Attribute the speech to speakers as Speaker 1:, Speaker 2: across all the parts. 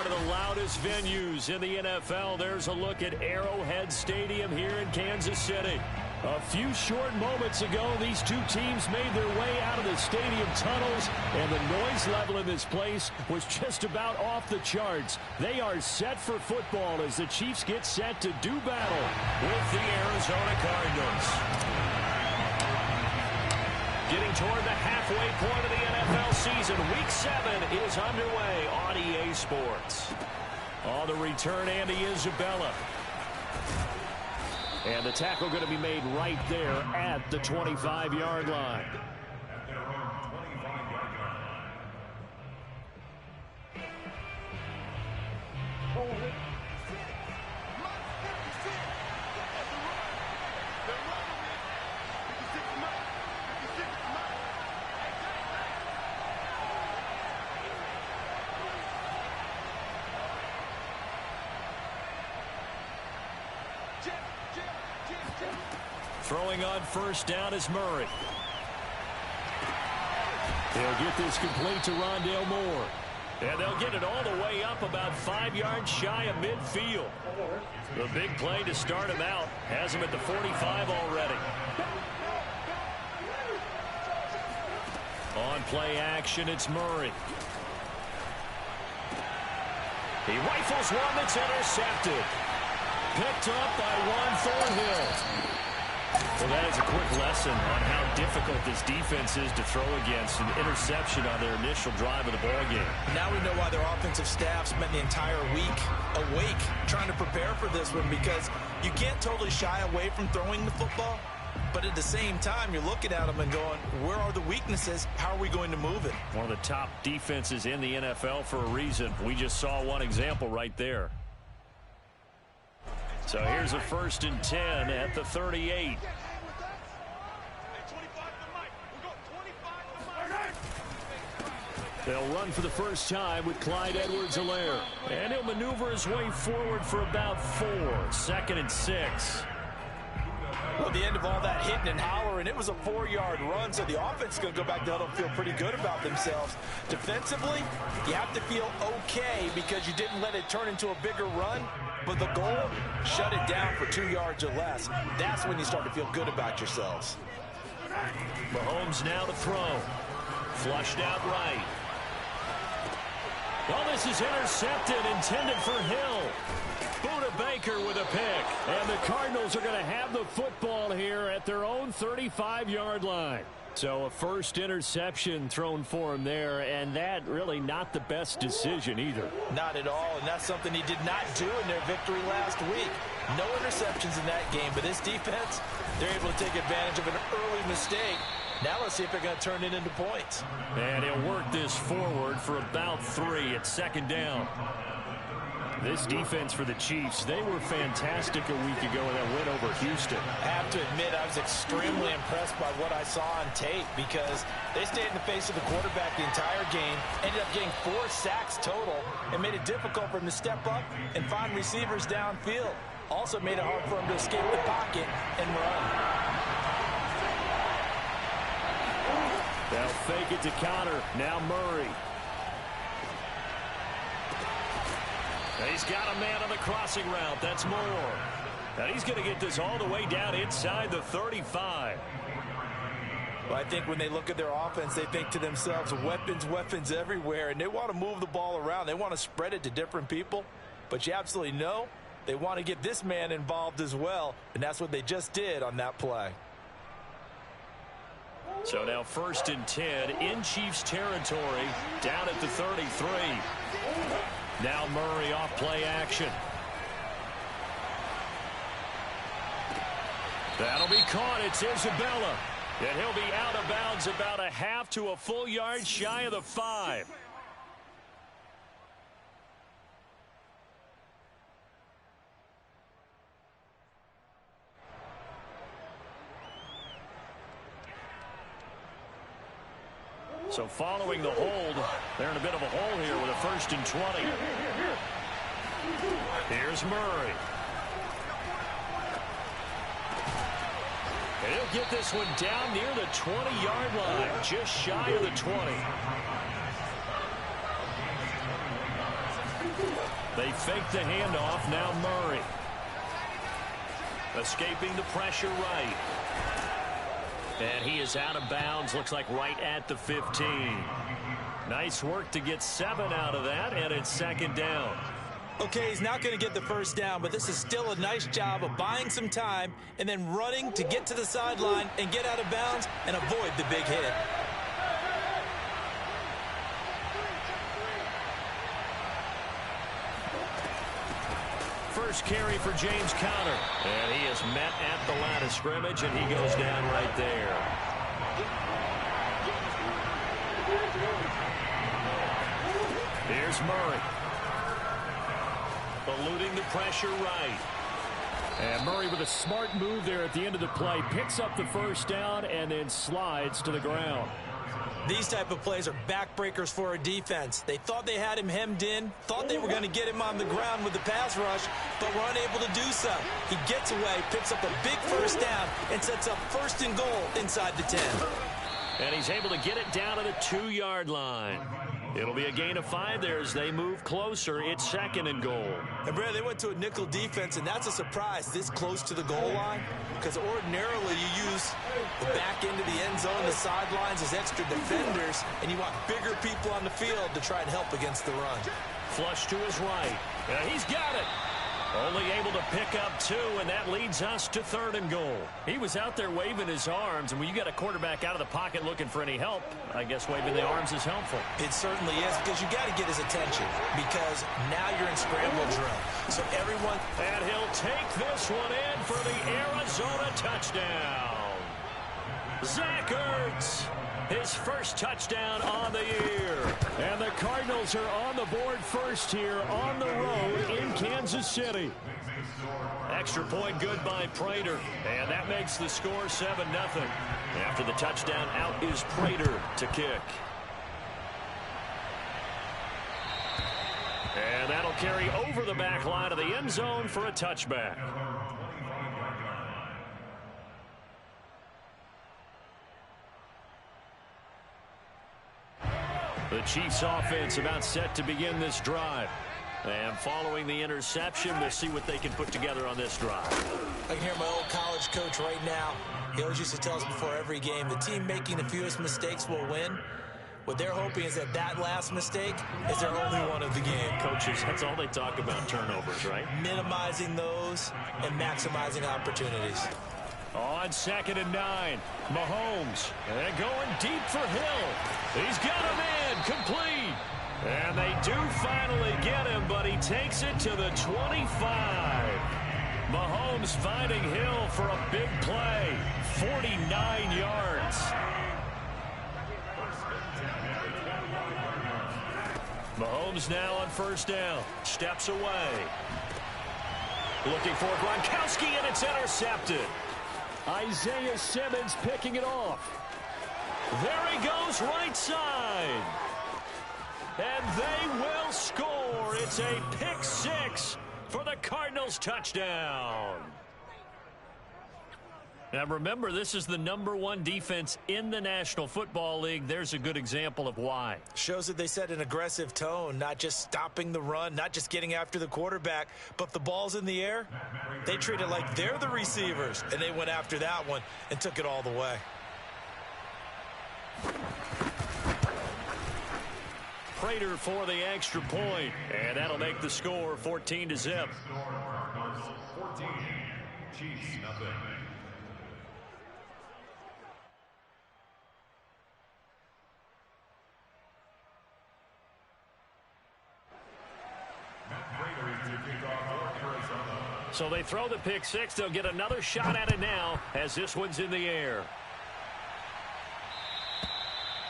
Speaker 1: one of the loudest venues in the NFL. There's a look at Arrowhead Stadium here in Kansas City. A few short moments ago, these two teams made their way out of the stadium tunnels, and the noise level in this place was just about off the charts. They are set for football as the Chiefs get set to do battle with the Arizona Cardinals. Getting toward the halfway point of the NFL season, Week 7 is underway on EA Sports. On the return, Andy Isabella. And the tackle going to be made right there at the 25-yard line. Throwing on first down is Murray. They'll get this complete to Rondale Moore. And they'll get it all the way up about 5 yards shy of midfield. The big play to start him out has him at the 45 already. On play action, it's Murray. He rifles one that's intercepted. Picked up by Juan Thornhill. Well, that is a quick lesson on how difficult this defense is to throw against. An interception on their initial drive of the ball game.
Speaker 2: Now we know why their offensive staff spent the entire week awake trying to prepare for this one, because you can't totally shy away from throwing the football, but at the same time you're looking at them and going, where are the weaknesses? How are we going to move it?
Speaker 1: One of the top defenses in the NFL for a reason. We just saw one example right there. So here's a 1st and 10 at the 38. They'll run for the first time with Clyde Edwards-Helaire. And he'll maneuver his way forward for about 4. 2nd and 6.
Speaker 2: Well, at the end of all that hitting and hollering, it was a 4-yard run, so the offense is going to go back to huddle and feel pretty good about themselves. Defensively, you have to feel okay because you didn't let it turn into a bigger run, but the goal, shut it down for 2 yards or less. That's when you start to feel good about yourselves.
Speaker 1: Mahomes now to throw. Flushed out right. Well, this is intercepted, intended for Hill. Buda Baker with a pick. And the Cardinals are going to have the football here at their own 35-yard line. So a first interception thrown for him there, and that really not the best decision either.
Speaker 2: Not at all, and that's something he did not do in their victory last week. No interceptions in that game, but this defense, they're able to take advantage of an early mistake. Now let's see if they're going to turn it into points.
Speaker 1: And he'll work this forward for about 3 at 2nd down. This defense for the Chiefs, they were fantastic a week ago in that win over Houston.
Speaker 2: I have to admit, I was extremely impressed by what I saw on tape because they stayed in the face of the quarterback the entire game, ended up getting 4 sacks total, and made it difficult for him to step up and find receivers downfield. Also made it hard for him to escape the pocket and run.
Speaker 1: They'll fake it to Connor. Now Murray. And he's got a man on the crossing route. That's Moore. And he's going to get this all the way down inside the 35.
Speaker 2: Well, I think when they look at their offense, they think to themselves, weapons everywhere, and they want to move the ball around. They want to spread it to different people. But you absolutely know they want to get this man involved as well, and that's what they just did on that play.
Speaker 1: So now 1st and 10 in Chiefs territory, down at the 33. Now Murray off play action. That'll be caught. It's Isabella. And he'll be out of bounds about a half to a full yard shy of the 5. So following the hold, they're in a bit of a hole here with a 1st and 20. Here's Murray. And he'll get this one down near the 20-yard line, just shy of the 20. They fake the handoff. Now Murray. Escaping the pressure right. And he is out of bounds. Looks like right at the 15. Nice work to get 7 out of that, and it's second down.
Speaker 2: Okay, he's not going to get the first down, but this is still a nice job of buying some time and then running to get to the sideline and get out of bounds and avoid the big hit.
Speaker 1: First carry for James Conner. And he is met at the line of scrimmage, and he goes down right there. Here's Murray. Eluding the pressure right. And Murray with a smart move there at the end of the play. Picks up the first down and then slides to the ground.
Speaker 2: These type of plays are backbreakers for a defense. They thought they had him hemmed in, thought they were going to get him on the ground with the pass rush, but were unable to do so. He gets away, picks up a big first down, and sets up first and goal inside the 10.
Speaker 1: And he's able to get it down to the 2-yard line. It'll be a gain of 5 there as they move closer. It's second and goal.
Speaker 2: And Brad, they went to a nickel defense, and that's a surprise this close to the goal line, because ordinarily you use the back end of the end zone, the sidelines as extra defenders, and you want bigger people on the field to try and help against the run.
Speaker 1: Flush to his right. And he's got it. Only able to pick up 2, and that leads us to third and goal. He was out there waving his arms, and when you got a quarterback out of the pocket looking for any help, I guess waving the arms is helpful.
Speaker 2: It certainly is, because you got to get his attention, because now you're in scramble drill. So everyone...
Speaker 1: And he'll take this one in for the Arizona touchdown. Zach Ertz, his first touchdown on the year. And the Cardinals are on the board first here on the road in Kansas City. Extra point good by Prater. And that makes the score 7-0. After the touchdown, out is Prater to kick. And that'll carry over the back line of the end zone for a touchback. The Chiefs offense about set to begin this drive. And following the interception, we'll see what they can put together on this drive.
Speaker 2: I can hear my old college coach right now. He always used to tell us before every game, the team making the fewest mistakes will win. What they're hoping is that that last mistake is their only one of the game.
Speaker 1: Coaches, that's all they talk about, turnovers, right?
Speaker 2: Minimizing those and maximizing opportunities.
Speaker 1: On 2nd and 9, Mahomes. And going deep for Hill. He's got him in, complete. And they do finally get him, but he takes it to the 25. Mahomes finding Hill for a big play. 49 yards. Mahomes now on first down. Steps away. Looking for Gronkowski, and it's intercepted. Isaiah Simmons picking it off. There he goes, right side. And they will score. It's a pick 6 for the Cardinals touchdown. Now remember, this is the #1 defense in the National Football League. There's a good example of why.
Speaker 2: Shows that they set an aggressive tone, not just stopping the run, not just getting after the quarterback, but if the ball's in the air, they treat it like they're the receivers, and they went after that one and took it all the way.
Speaker 1: Prater for the extra point, and that'll make the score 14-0.
Speaker 3: 14, Chiefs nothing.
Speaker 1: So they throw the pick 6. They'll get another shot at it now as this one's in the air.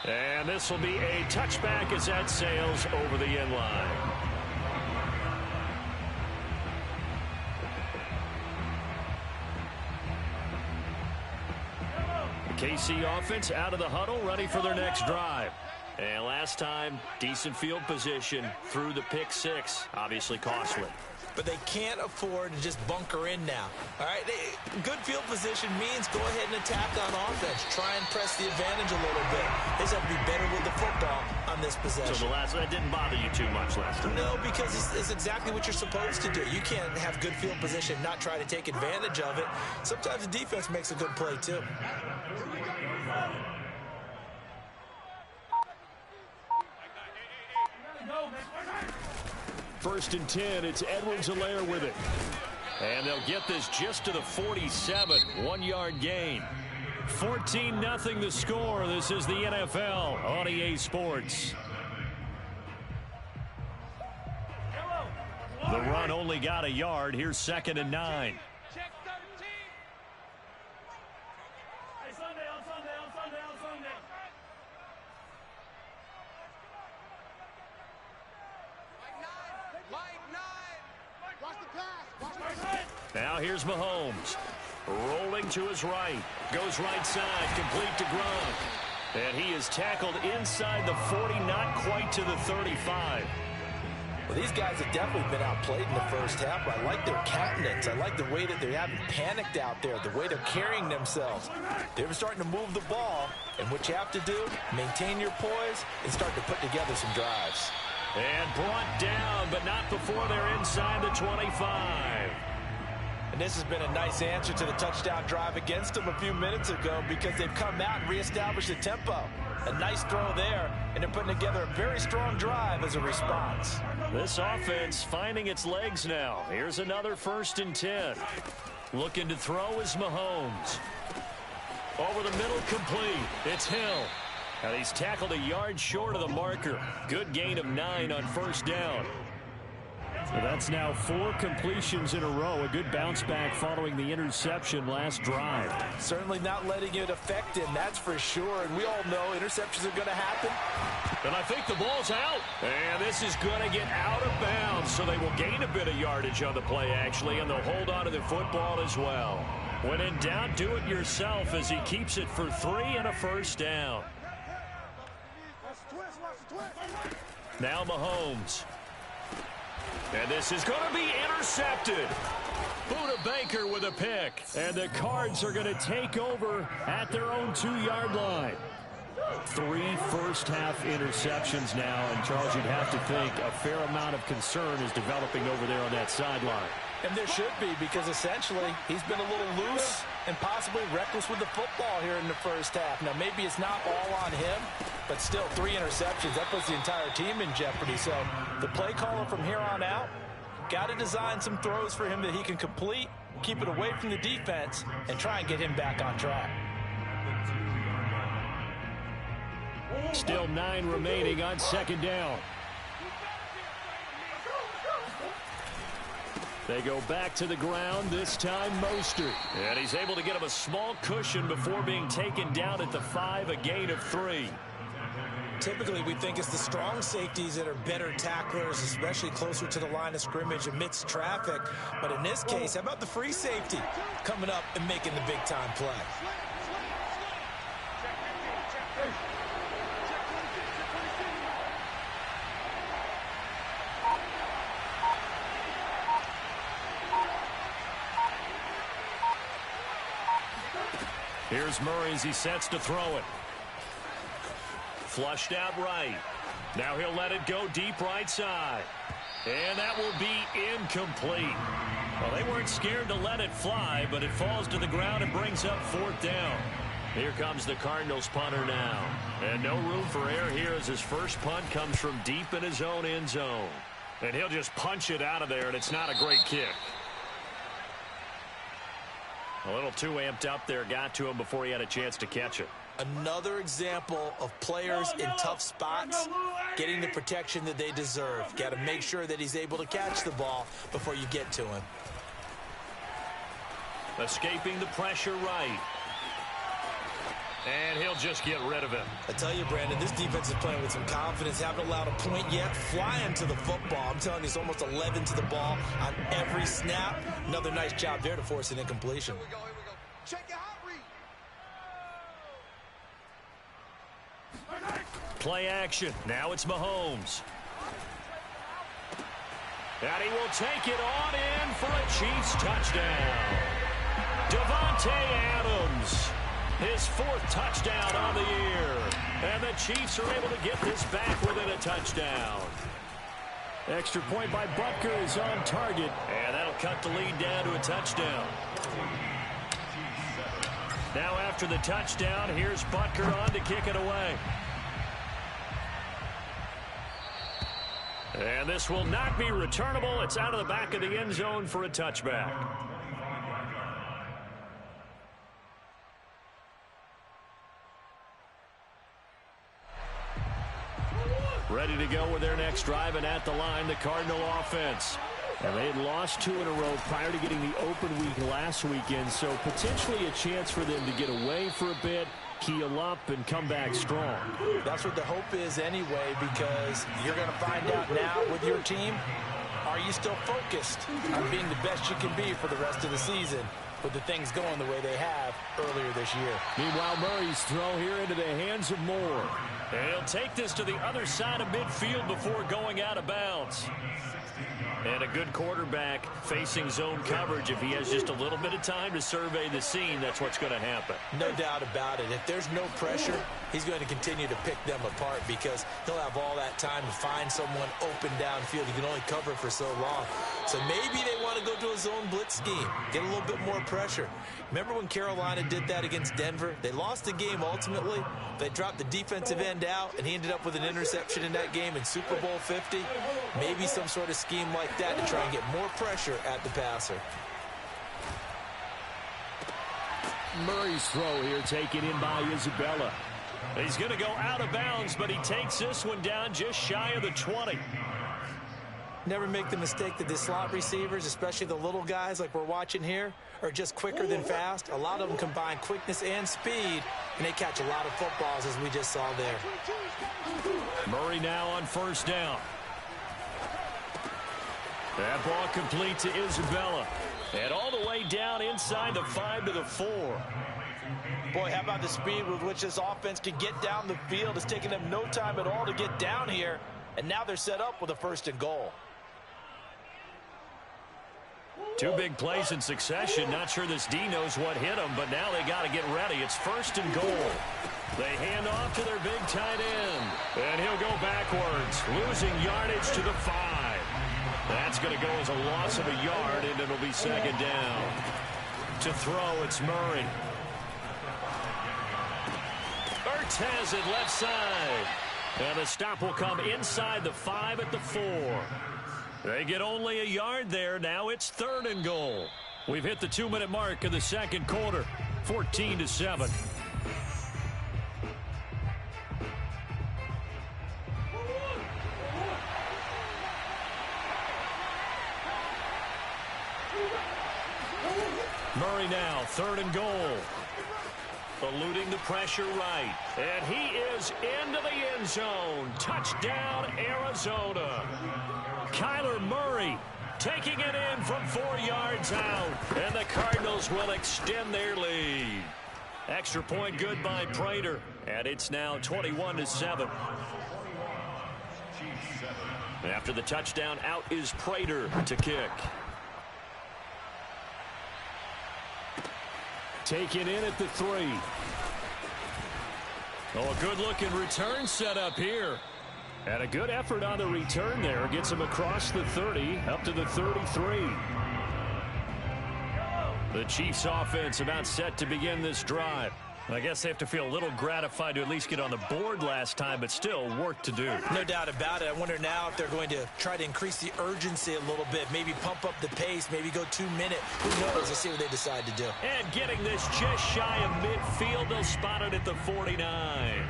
Speaker 1: And this will be a touchback as that sails over the end line. The KC offense out of the huddle, ready for their next drive. And last time, decent field position through the pick 6, obviously costly.
Speaker 2: but they can't afford to just bunker in now. All right, good field position means go ahead and attack on offense. Try and press the advantage a little bit. They just have to be better with the football on this possession.
Speaker 1: So that didn't bother you too much last time?
Speaker 2: No, because it's exactly what you're supposed to do. You can't have good field position, not try to take advantage of it. Sometimes the defense makes a good play, too.
Speaker 1: First and 10, it's Edwards-Helaire with it. And they'll get this just to the 47, 1-yard gain. 14-0 the score. This is the NFL on EA Sports. The run only got a yard. Here's 2nd and 9. Now here's Mahomes. Rolling to his right. Goes right side. Complete to Gronk. And he is tackled inside the 40, not quite to the 35.
Speaker 2: Well, these guys have definitely been outplayed in the first half, but I like their countenance. I like the way that they haven't panicked out there, the way they're carrying themselves. They're starting to move the ball, and what you have to do, maintain your poise and start to put together some drives.
Speaker 1: And brought down, but not before they're inside the 25.
Speaker 2: And this has been a nice answer to the touchdown drive against them a few minutes ago because they've come out and reestablished the tempo. A nice throw there, and they're putting together a very strong drive as a response.
Speaker 1: This offense finding its legs now. Here's another 1st and 10. Looking to throw is Mahomes. Over the middle, complete. It's Hill. And he's tackled a yard short of the marker. Good gain of 9 on 1st down. So that's now 4 completions in a row. A good bounce back following the interception last drive.
Speaker 2: Certainly not letting it affect him, that's for sure. And we all know interceptions are going to happen.
Speaker 1: And I think the ball's out. And this is going to get out of bounds. So they will gain a bit of yardage on the play, actually. And they'll hold on to the football as well. When in doubt, do it yourself as he keeps it for 3 and a 1st down. Now Mahomes. And this is going to be intercepted. Buda Baker with a pick. And the Cards are going to take over at their own 2-yard line. 3 first-half interceptions now. And, Charles, you'd have to think a fair amount of concern is developing over there on that sideline.
Speaker 2: And there should be, because essentially he's been a little loose and possibly reckless with the football here in the first half. Now, maybe it's not all on him, but still 3 interceptions. That puts the entire team in jeopardy. So the play caller from here on out got to design some throws for him that he can complete, keep it away from the defense, and try and get him back on track.
Speaker 1: Still 9 remaining on 2nd down. They go back to the ground, this time Mostert. And he's able to get him a small cushion before being taken down at the 5, a gain of 3.
Speaker 2: Typically, we think it's the strong safeties that are better tacklers, especially closer to the line of scrimmage amidst traffic. But in this case, how about the free safety coming up and making the big-time play?
Speaker 1: Here's Murray as he sets to throw it. Flushed out right. Now he'll let it go deep right side. And that will be incomplete. Well, they weren't scared to let it fly, but it falls to the ground and brings up 4th down. Here comes the Cardinals punter now. And no room for error here as his first punt comes from deep in his own end zone. And he'll just punch it out of there, and it's not a great kick. A little too amped up there, got to him before he had a chance to catch it.
Speaker 2: Another example of players in tough spots getting the protection that they deserve. Got to make sure that he's able to catch the ball before you get to him.
Speaker 1: Escaping the pressure right. And he'll just get rid of it.
Speaker 2: I tell you, Brandon, this defense is playing with some confidence. Haven't allowed a point yet. Flying to the football. I'm telling you, it's almost 11 to the ball on every snap. Another nice job there to force an incompletion.
Speaker 4: Here we go. Check your hot read.
Speaker 1: Play action. Now it's Mahomes. And he will take it on in for a Chiefs touchdown. Davante Adams, his 4th touchdown on the year. And the Chiefs are able to get this back within a touchdown. Extra point by Butker is on target. And that'll cut the lead down to a touchdown. Now after the touchdown, here's Butker on to kick it away. And this will not be returnable. It's out of the back of the end zone for a touchback. Ready to go with their next drive, and at the line, the Cardinal offense. And they had lost 2 in a row prior to getting the open week last weekend, so potentially a chance for them to get away for a bit, heal up, and come back strong.
Speaker 2: That's what the hope is anyway, because you're going to find out now with your team, are you still focused on being the best you can be for the rest of the season with the things going the way they have earlier this year.
Speaker 1: Meanwhile, Murray's throw here into the hands of Moore. And he'll take this to the other side of midfield before going out of bounds. And a good quarterback facing zone coverage. If he has just a little bit of time to survey the scene, that's what's going to happen.
Speaker 2: No doubt about it. If there's no pressure, he's going to continue to pick them apart because he'll have all that time to find someone open downfield. He can only cover for so long. So maybe they want to go to a zone blitz scheme, get a little bit more pressure. Remember when Carolina did that against Denver? They lost the game ultimately. They dropped the defensive end out, and he ended up with an interception in that game in Super Bowl 50. Maybe some sort of scheme like that to try and get more pressure at the passer.
Speaker 1: Murray's throw here taken in by Isabella. He's going to go out of bounds, but he takes this one down just shy of the 20.
Speaker 2: Never make the mistake that the slot receivers, especially the little guys like we're watching here, are just quicker than fast. A lot of them combine quickness and speed, and they catch a lot of footballs, as we just saw there.
Speaker 1: Murray now on first down. That ball complete to Isabella. And all the way down inside the 5 to the 4.
Speaker 2: Boy, how about the speed with which this offense can get down the field? It's taking them no time at all to get down here. And now they're set up with a 1st and goal.
Speaker 1: 2 big plays in succession. Not sure this D knows what hit him, but now they got to get ready. It's 1st and goal. They hand off to their big tight end. And he'll go backwards, losing yardage to the 5. That's going to go as a loss of a yard, and it'll be 2nd down. To throw, it's Murray. Ertz has it left side. And the stop will come inside the 5 at the 4. They get only a yard there. Now it's 3rd and goal. We've hit the 2-minute mark of the 2nd quarter. 14-7. Murray now, 3rd and goal. Eluding the pressure right. And he is into the end zone. Touchdown, Arizona. Kyler Murray taking it in from 4 yards out. And the Cardinals will extend their lead. Extra point good by Prater. And it's now 21-7. After the touchdown, out is Prater to kick. Taken in at the 3. Oh, a good-looking return set up here. And a good effort on the return there. Gets him across the 30, up to the 33. The Chiefs offense about set to begin this drive. I guess they have to feel a little gratified to at least get on the board last time, but still work to do.
Speaker 2: No doubt about it. I wonder now if they're going to try to increase the urgency a little bit, maybe pump up the pace, maybe go 2-minute. Who knows? Let's see what they decide to do.
Speaker 1: And getting this just shy of midfield, they'll spot it at the 49.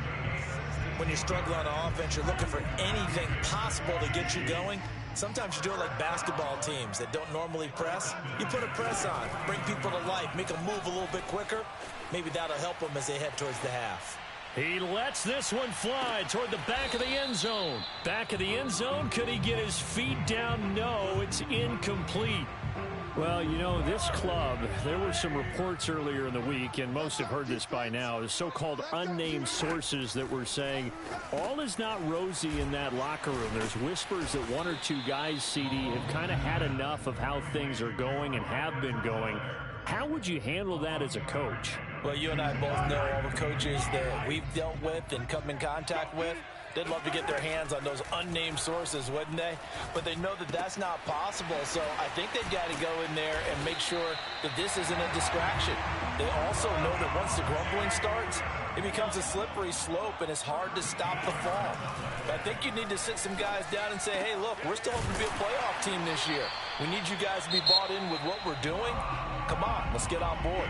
Speaker 2: When you're struggling on offense, you're looking for anything possible to get you going. Sometimes you do it like basketball teams that don't normally press. You put a press on, bring people to life, make them move a little bit quicker. Maybe that'll help them as they head towards the half.
Speaker 1: He lets this one fly toward the back of the end zone. Back of the end zone, could he get his feet down? No, it's incomplete. Well, you know, this club, there were some reports earlier in the week, and most have heard this by now, the so-called unnamed sources that were saying all is not rosy in that locker room. There's whispers that one or two guys, CD, have kind of had enough of how things are going and have been going. How would you handle that as a coach?
Speaker 2: Well, you and I both know all the coaches that we've dealt with and come in contact with. They'd love to get their hands on those unnamed sources, wouldn't they? But they know that that's not possible, so I think they've got to go in there and make sure that this isn't a distraction. They also know that once the grumbling starts, it becomes a slippery slope, and it's hard to stop the fall. But I think you need to sit some guys down and say, hey, look, we're still hoping to be a playoff team this year. We need you guys to be bought in with what we're doing. Come on, let's get on board.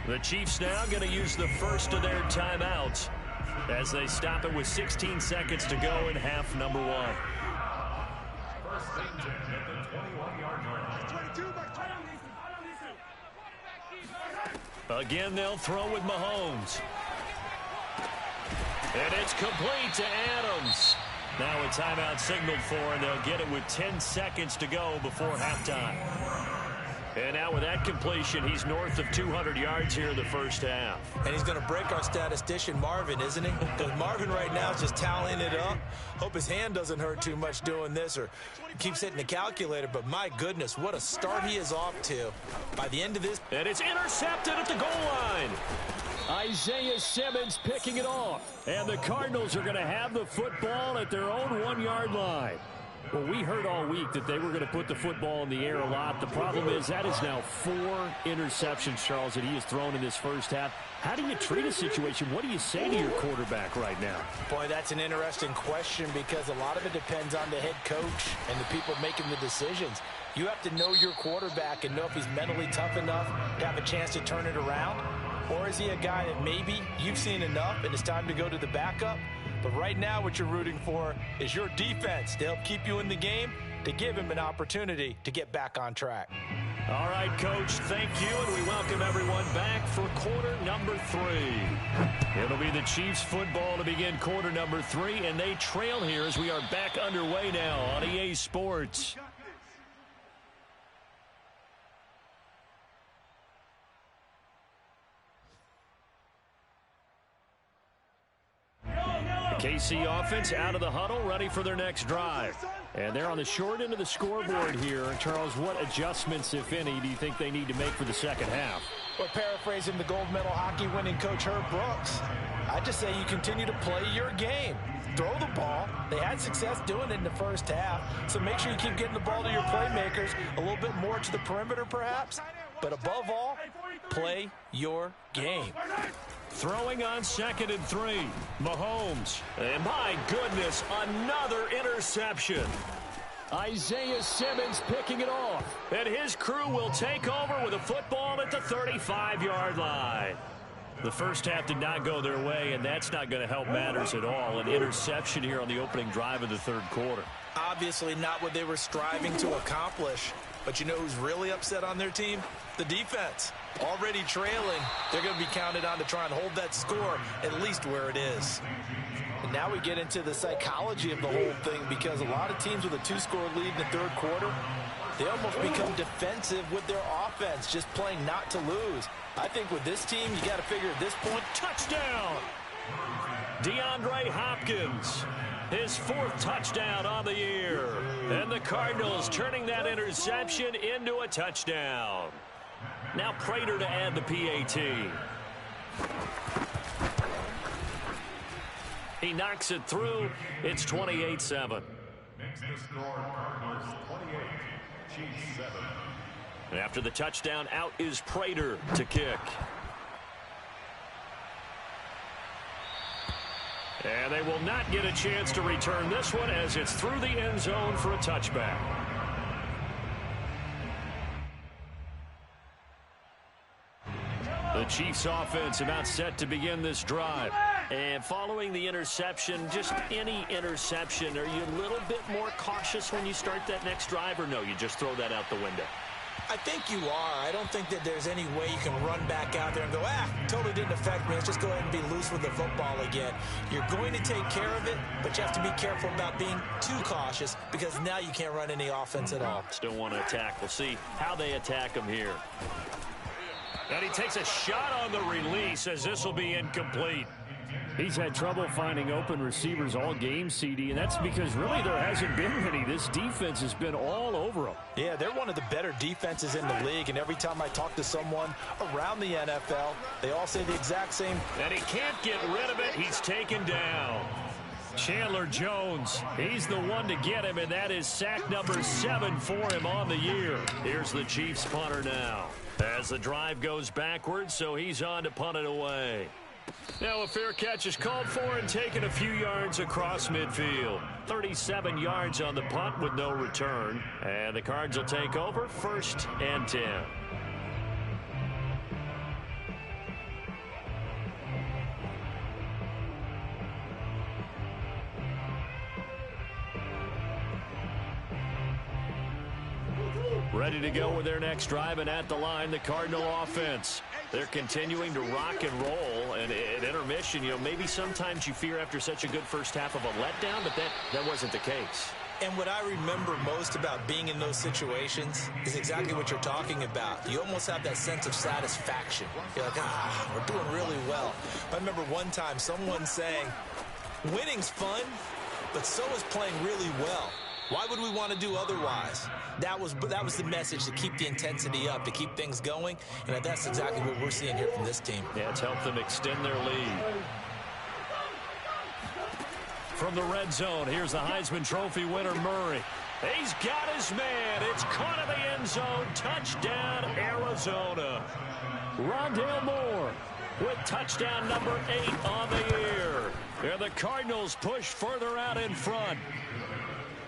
Speaker 1: The Chiefs now going to use the first of their timeouts as they stop it with 16 seconds to go in half number one.
Speaker 3: First and 10 at the 21-yard line.
Speaker 1: Again, they'll throw with Mahomes. And it's complete to Adams. Now a timeout signaled for, and they'll get it with 10 seconds to go before halftime. And now with that completion, he's north of 200 yards here in the first half.
Speaker 2: And he's going to break our statistician, Marvin, isn't he? Because Marvin right now is just tallying it up. Hope his hand doesn't hurt too much doing this or keeps hitting the calculator. But my goodness, what a start he is off to. By the end of this.
Speaker 1: And it's intercepted at the goal line. Isaiah Simmons picking it off. And the Cardinals are going to have the football at their own 1-yard line. Well, we heard all week that they were going to put the football in the air a lot. The problem is that is now 4 interceptions, Charles, that he has thrown in this first half. How do you treat a situation? What do you say to your quarterback right now?
Speaker 2: Boy, that's an interesting question because a lot of it depends on the head coach and the people making the decisions. You have to know your quarterback and know if he's mentally tough enough to have a chance to turn it around. Or is he a guy that maybe you've seen enough and it's time to go to the backup? But right now what you're rooting for is your defense to help keep you in the game, to give him an opportunity to get back on track.
Speaker 1: All right, Coach, thank you, and we welcome everyone back for quarter number 3. It'll be the Chiefs football to begin quarter number 3, and they trail here as we are back underway now on EA Sports. KC offense out of the huddle, ready for their next drive. And they're on the short end of the scoreboard here. Charles, what adjustments, if any, do you think they need to make for the second half?
Speaker 2: Well, paraphrasing the gold medal hockey winning coach Herb Brooks, I just say you continue to play your game. Throw the ball. They had success doing it in the first half, so make sure you keep getting the ball to your playmakers, a little bit more to the perimeter perhaps. But above all, play your game.
Speaker 1: Throwing on 2nd and 3. Mahomes. And my goodness, another interception. Isaiah Simmons picking it off. And his crew will take over with a football at the 35-yard line. The first half did not go their way, and that's not going to help matters at all. An interception here on the opening drive of the third quarter.
Speaker 2: Obviously not what they were striving to accomplish. But you know who's really upset on their team? The defense. Already trailing, they're going to be counted on to try and hold that score at least where it is. And now we get into the psychology of the whole thing because a lot of teams with a 2-score lead in the third quarter, they almost become defensive with their offense, just playing not to lose. I think with this team, you got to figure at this point,
Speaker 1: touchdown! DeAndre Hopkins, his 4th touchdown on the year. And the Cardinals turning that interception into a touchdown. Now Prater to add the PAT. He knocks it through. It's 28-7.
Speaker 3: Makes the score Cardinals 28, Chiefs 7.
Speaker 1: And after the touchdown, out is Prater to kick. And they will not get a chance to return this one as it's through the end zone for a touchback. The Chiefs offense about set to begin this drive. And following the interception, just any interception, are you a little bit more cautious when you start that next drive, or no, you just throw that out the window?
Speaker 2: I think you are. I don't think that there's any way you can run back out there and go, totally didn't affect me. Let's just go ahead and be loose with the football again. You're going to take care of it, but you have to be careful about being too cautious because now you can't run any offense at all.
Speaker 1: Still want to attack. We'll see how they attack him here. And he takes a shot on the release as this will be incomplete. He's had trouble finding open receivers all game, CD, and that's because really there hasn't been many. This defense has been all over them.
Speaker 2: Yeah, they're one of the better defenses in the league, and every time I talk to someone around the NFL, they all say the exact same.
Speaker 1: And he can't get rid of it. He's taken down. Chandler Jones, he's the one to get him, and that is sack number 7 for him on the year. Here's the Chiefs punter now as the drive goes backwards, so he's on to punt it away. Now a fair catch is called for and taken a few yards across midfield. 37 yards on the punt with no return. And the Cards will take over 1st and 10. Ready to go with their next drive, and at the line, the Cardinal offense. They're continuing to rock and roll, and at intermission, maybe sometimes you fear after such a good first half of a letdown, but that wasn't the case.
Speaker 2: And what I remember most about being in those situations is exactly what you're talking about. You almost have that sense of satisfaction. You're like, we're doing really well. I remember one time someone saying, winning's fun, but so is playing really well. Why would we want to do otherwise? That was the message, to keep the intensity up, to keep things going, and that's exactly what we're seeing here from this team.
Speaker 1: Yeah, it's helped them extend their lead. From the red zone, here's the Heisman Trophy winner, Murray. He's got his man. It's caught in the end zone. Touchdown, Arizona. Rondale Moore with touchdown number 8 on the year. And the Cardinals push further out in front.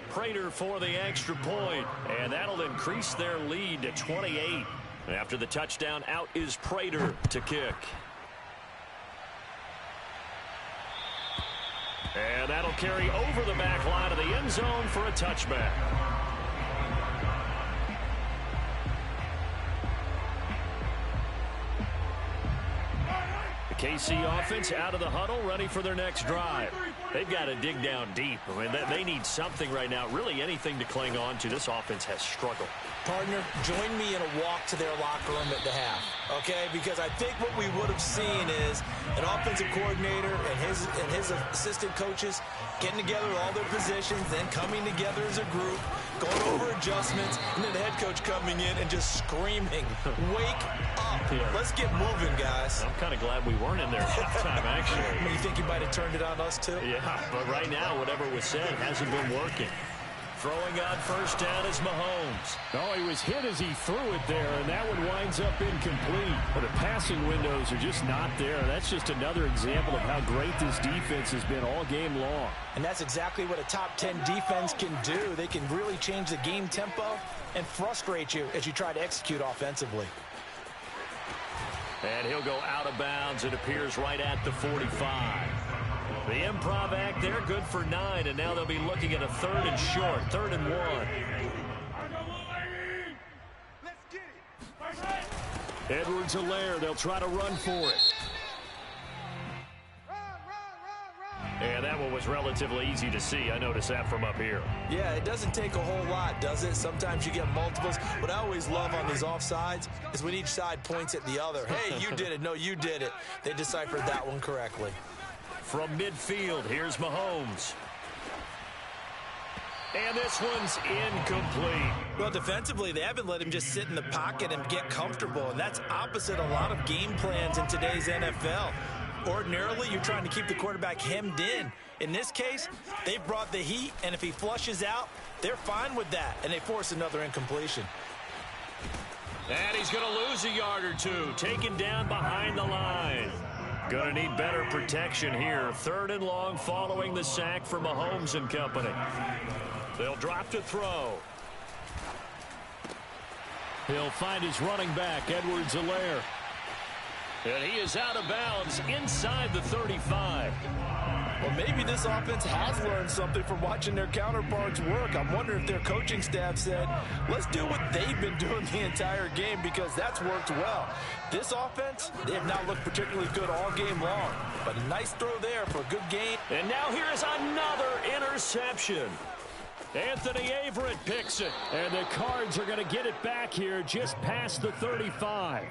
Speaker 1: Prater for the extra point, and that'll increase their lead to 28. After the touchdown, out is Prater to kick. And that'll carry over the back line of the end zone for a touchback. KC offense out of the huddle, ready for their next drive. They've got to dig down deep. I mean, they need something right now, really anything to cling on to. This offense has struggled.
Speaker 2: Partner, join me in a walk to their locker room at the half, okay? Because I think what we would have seen is an offensive coordinator and his assistant coaches getting together all their positions, then coming together as a group, going over adjustments, and then the head coach coming in and just screaming, wake up. Yeah. Let's get moving, guys.
Speaker 1: I'm kind of glad we weren't in there at halftime, actually.
Speaker 2: You think you might have turned it on us, too?
Speaker 1: Yeah, but right now, whatever was said hasn't been working. Throwing on first down is Mahomes. Oh, he was hit as he threw it there, and that one winds up incomplete. But the passing windows are just not there. That's just another example of how great this defense has been all game long.
Speaker 2: And that's exactly what a top 10 defense can do. They can really change the game tempo and frustrate you as you try to execute offensively.
Speaker 1: And he'll go out of bounds. It appears right at the 45. The improv act there, good for 9, and now they'll be looking at a 3rd and short, 3rd and 1. Edwards-Helaire, they'll try to run for it. And that one was relatively easy to see. I noticed that from up here.
Speaker 2: Yeah, it doesn't take a whole lot, does it? Sometimes you get multiples. What I always love on these offsides is when each side points at the other. Hey, you did it. No, you did it. They deciphered that one correctly.
Speaker 1: From midfield, here's Mahomes. And this one's incomplete.
Speaker 2: Well, defensively, they haven't let him just sit in the pocket and get comfortable, and that's opposite a lot of game plans in today's NFL. Ordinarily, you're trying to keep the quarterback hemmed in. In this case, they brought the heat, and if he flushes out, they're fine with that, and they force another incompletion.
Speaker 1: And he's going to lose a yard or two, taken down behind the line. Going to need better protection here. 3rd and long following the sack for Mahomes and company. They'll drop to throw. He'll find his running back, Edwards-Helaire. And he is out of bounds inside the 35.
Speaker 2: Well, maybe this offense has learned something from watching their counterparts work. I'm wondering if their coaching staff said, let's do what they've been doing the entire game, because that's worked well. This offense, they have not looked particularly good all game long, but a nice throw there for a good game.
Speaker 1: And now here is another interception. Anthony Averett picks it, and the Cards are going to get it back here just past the 35.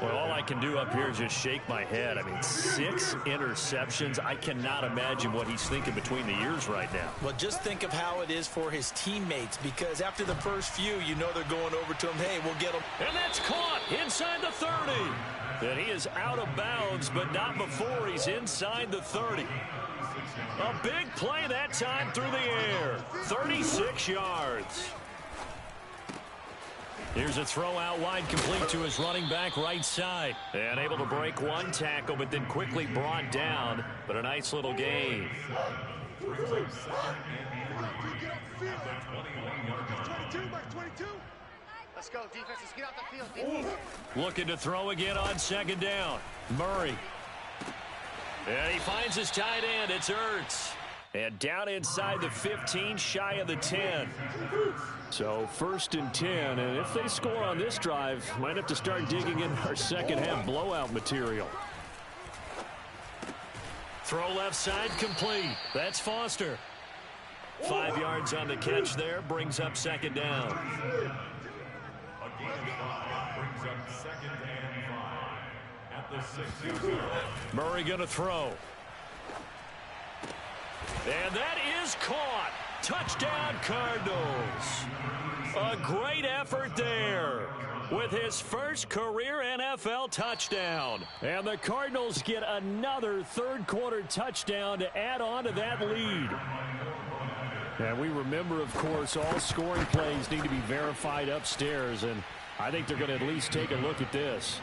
Speaker 1: Well, all I can do up here is just shake my head. I mean, 6 interceptions. I cannot imagine what he's thinking between the ears right now.
Speaker 2: Well, just think of how it is for his teammates, because after the first few, you know they're going over to him, hey, we'll get him.
Speaker 1: And that's caught inside the 30. And he is out of bounds, but not before he's inside the 30. A big play that time through the air. 36 yards. Here's a throw out wide, complete to his running back right side. And able to break one tackle, but then quickly brought down. But a nice little gain.
Speaker 4: Let's go, defense. Let's get out the field.
Speaker 1: Looking to throw again on second down. Murray. And he finds his tight end. It's Ertz. And down inside the 15, shy of the 10. So 1st and 10. And if they score on this drive, might have to start digging in our second half blowout material. Throw left side, complete. That's Foster. 5 yards on the catch there. Brings up second down.
Speaker 3: Brings up 2nd and 5 at the 6-yard line.
Speaker 1: Murray going to throw. And that is caught. Touchdown, Cardinals. A great effort there with his first career NFL touchdown. And the Cardinals get another third-quarter touchdown to add on to that lead. And we remember, of course, all scoring plays need to be verified upstairs, and I think they're going to at least take a look at this.